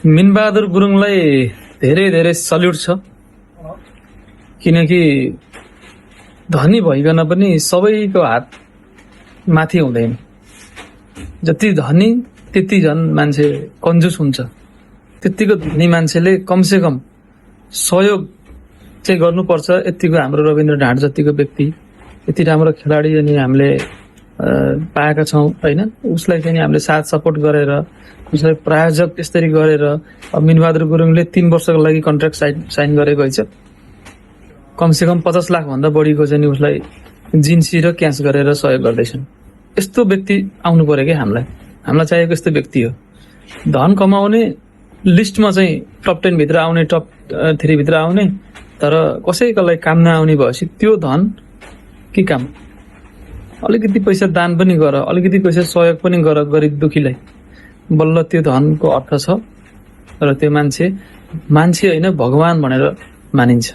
मिनबहादुर गुरुङलाई धेरै धेरै सल्युट छ, किनकि धनी भइकन पनि सबैको हात माथि हुँदैन। जति धनी त्यति झन् मान्छे कन्जुस हुन्छ। त्यतिको धनी मान्छेले कमसे कम सहयोग चाहिँ गर्नुपर्छ। यतिको हाम्रो रविन्द्र ढाँड जतिको व्यक्ति यति राम्रो खेलाडी अनि हामीले पाएका छौँ होइन, उसलाई चाहिँ हामीले साथ सपोर्ट गरेर उसलाई प्रायोजक त्यसरी गरेर मिनबहादुर गुरुङले 3 वर्षको लागि कन्ट्र्याक्ट साइन गरेको छ। कमसेकम 50 लाख भन्दा बढीको चाहिँ उसलाई जिन्सी र क्यास गरेर सहयोग गर्दैछन्। यस्तो व्यक्ति आउनु पर्यो कि हामीलाई चाहिएको यस्तो व्यक्ति हो। धन कमाउने लिस्टमा चाहिँ टप 10 भित्र आउने, टप 3 भित्र आउने, तर कसैको लागि काम नआउने भएपछि त्यो धन के काम। अलिकति पैसा दान पनि गर, अलिकति पैसा सहयोग पनि गर गरिब दुखीलाई, बल्ल त्यो धनको अर्थ छ र त्यो मान्छे होइन भगवान भनेर मानिन्छ।